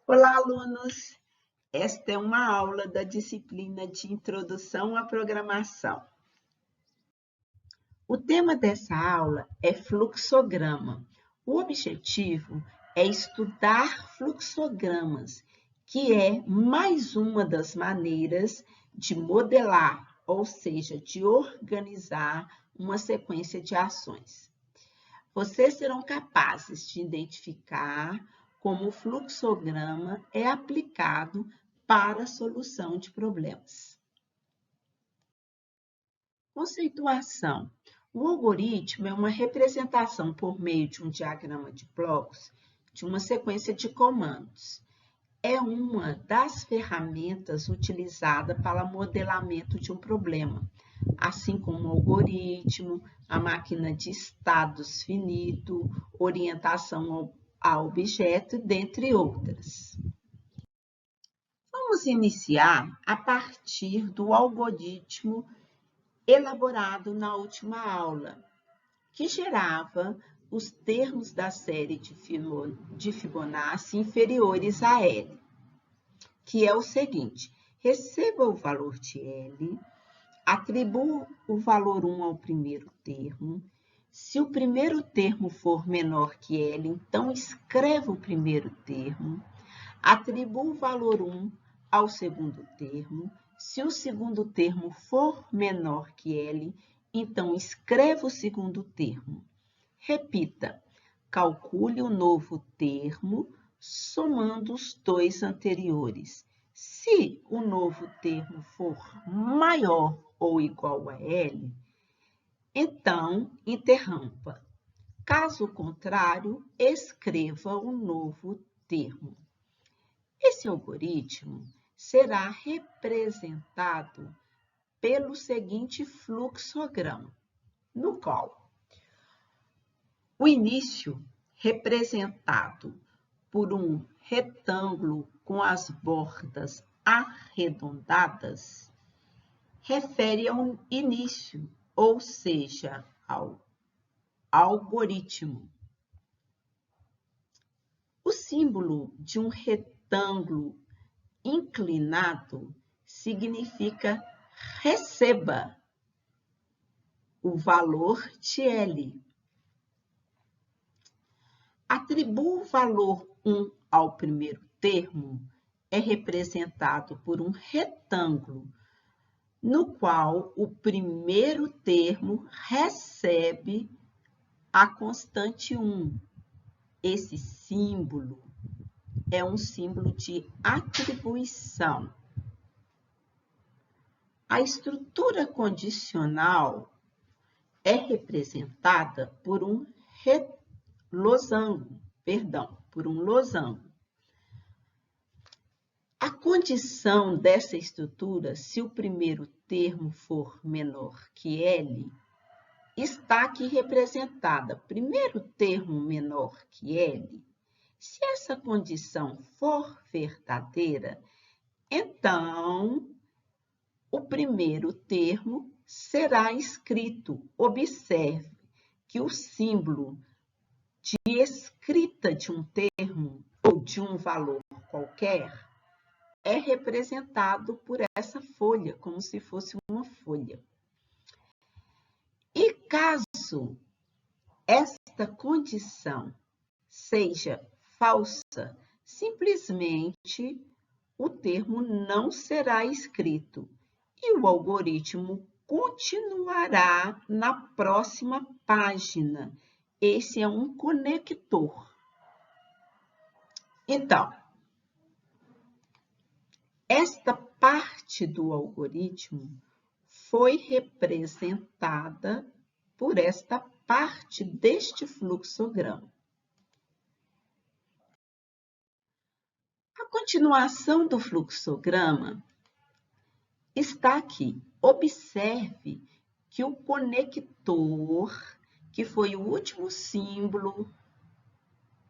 Olá, alunos! Esta é uma aula da disciplina de Introdução à Programação. O tema dessa aula é fluxograma. O objetivo é estudar fluxogramas, que é mais uma das maneiras de modelar, ou seja, de organizar uma sequência de ações. Vocês serão capazes de identificar como o fluxograma é aplicado para a solução de problemas. Conceituação. O algoritmo é uma representação por meio de um diagrama de blocos de uma sequência de comandos. É uma das ferramentas utilizada para modelamento de um problema, assim como o algoritmo, a máquina de estados finito, orientação a objeto, dentre outras. Vamos iniciar a partir do algoritmo elaborado na última aula, que gerava os termos da série de Fibonacci inferiores a L, que é o seguinte: receba o valor de L, atribua o valor 1 ao primeiro termo. Se o primeiro termo for menor que L, então escreva o primeiro termo. Atribua o valor 1 ao segundo termo. Se o segundo termo for menor que L, então escreva o segundo termo. Repita, calcule o novo termo somando os dois anteriores. Se o novo termo for maior ou igual a L, então interrompa. Caso contrário, escreva o novo termo. Esse algoritmo será representado pelo seguinte fluxograma, no qual o início, representado por um retângulo com as bordas arredondadas, refere ao início, ou seja, ao algoritmo. O símbolo de um retângulo inclinado significa receba o valor de L. Atribua o valor 1 ao primeiro termo, é representado por um retângulo, no qual o primeiro termo recebe a constante 1. Esse símbolo é um símbolo de atribuição. A estrutura condicional é representada por um losango. A condição dessa estrutura, se o primeiro termo for menor que L, está aqui representada. Primeiro termo menor que L. Se essa condição for verdadeira, então o primeiro termo será escrito. Observe que o símbolo de escrita de um termo ou de um valor qualquer é representado por essa folha, como se fosse uma folha. E caso esta condição seja falsa, simplesmente o termo não será escrito e o algoritmo continuará na próxima página. Esse é um conector. Então, esta parte do algoritmo foi representada por esta parte deste fluxograma. A continuação do fluxograma está aqui. Observe que o conector, que foi o último símbolo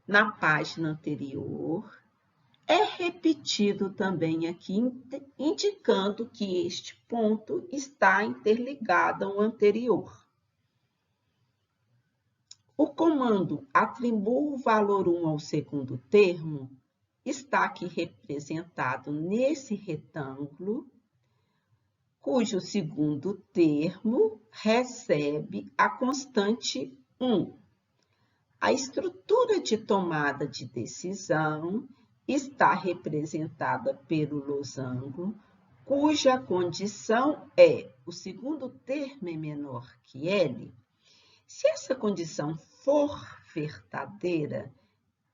na página anterior, é repetido também aqui, indicando que este ponto está interligado ao anterior. O comando atribua o valor 1 ao segundo termo está aqui representado nesse retângulo, cujo segundo termo recebe a constante 1. A estrutura de tomada de decisão está representada pelo losango, cuja condição é o segundo termo é menor que L. Se essa condição for verdadeira,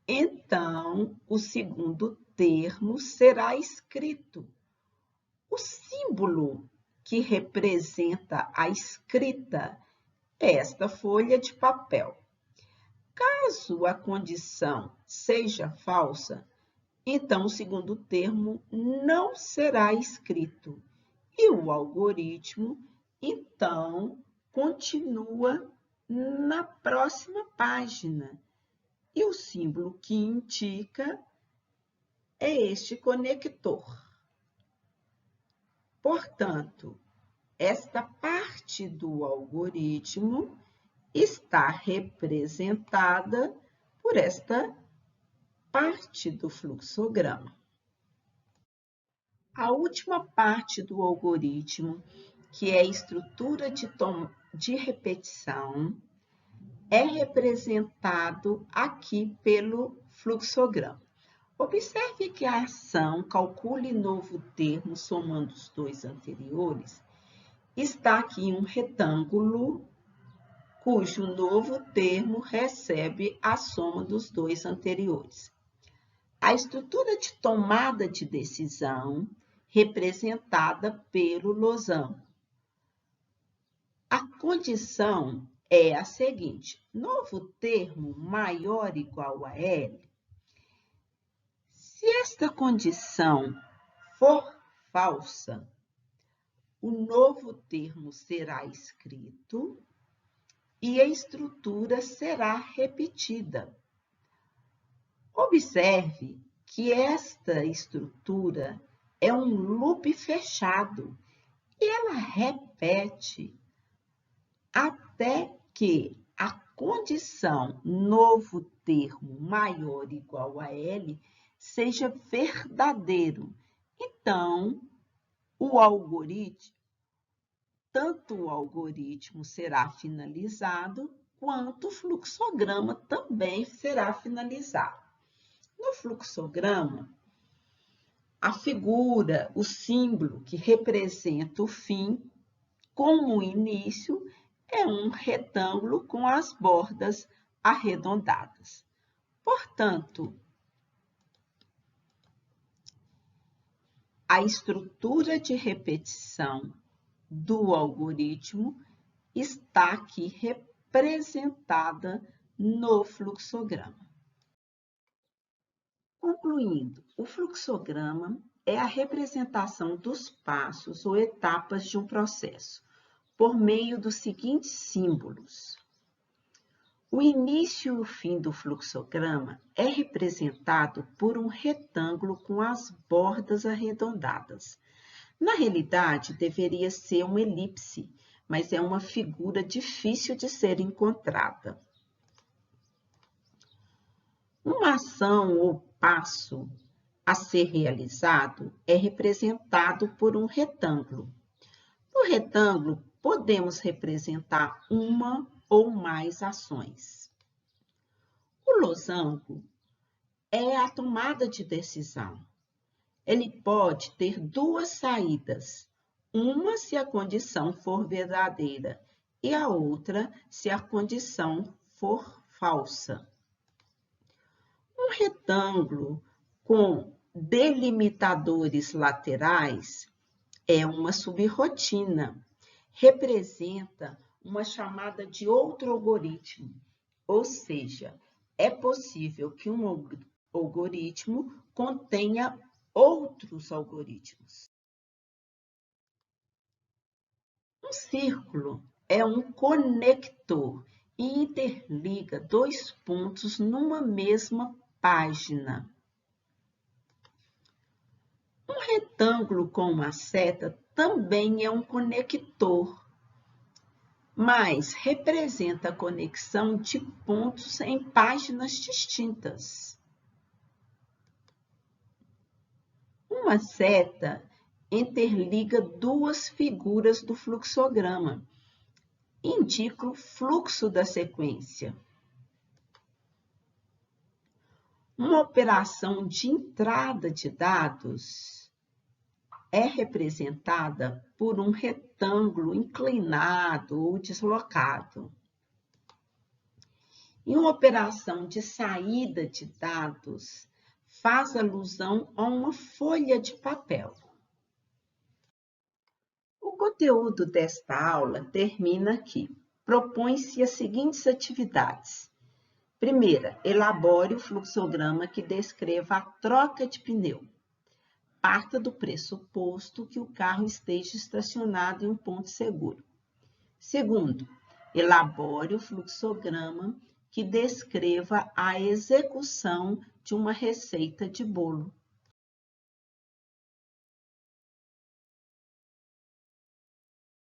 então o segundo termo será escrito. O símbolo que representa a escrita é esta folha de papel. Caso a condição seja falsa, então o segundo termo não será escrito e o algoritmo, então, continua na próxima página. E o símbolo que indica é este conector. Portanto, esta parte do algoritmo está representada por esta parte do fluxograma. A última parte do algoritmo, que é a estrutura de repetição, é representado aqui pelo fluxograma. Observe que a ação calcule novo termo somando os dois anteriores está aqui em um retângulo cujo novo termo recebe a soma dos dois anteriores. A estrutura de tomada de decisão, representada pelo losango. A condição é a seguinte: novo termo maior ou igual a L. Se esta condição for falsa, o novo termo será escrito e a estrutura será repetida. Observe que esta estrutura é um loop fechado e ela repete até que a condição novo termo maior ou igual a L seja verdadeiro. Então, tanto o algoritmo será finalizado, quanto o fluxograma também será finalizado. No fluxograma, a figura, o símbolo que representa o fim, com o início, é um retângulo com as bordas arredondadas. Portanto, a estrutura de repetição do algoritmo está aqui representada no fluxograma. Concluindo, o fluxograma é a representação dos passos ou etapas de um processo, por meio dos seguintes símbolos. O início e o fim do fluxograma é representado por um retângulo com as bordas arredondadas. Na realidade, deveria ser uma elipse, mas é uma figura difícil de ser encontrada. Uma ação ou passo a ser realizado é representado por um retângulo. No retângulo, podemos representar uma ou mais ações. O losango é a tomada de decisão. Ele pode ter duas saídas, uma se a condição for verdadeira e a outra se a condição for falsa. Um retângulo com delimitadores laterais é uma subrotina, representa uma chamada de outro algoritmo, ou seja, é possível que um algoritmo contenha outros algoritmos. Um círculo é um conector e interliga dois pontos numa mesma página. Um retângulo com uma seta também é um conector, mas representa a conexão de pontos em páginas distintas. Uma seta interliga duas figuras do fluxograma. Indica o fluxo da sequência. Uma operação de entrada de dados é representada por um retângulo inclinado ou deslocado. E uma operação de saída de dados faz alusão a uma folha de papel. O conteúdo desta aula termina aqui. Propõe-se as seguintes atividades. Primeira, elabore o fluxograma que descreva a troca de pneu. Parta do pressuposto que o carro esteja estacionado em um ponto seguro. Segundo, elabore o fluxograma que descreva a execução de uma receita de bolo.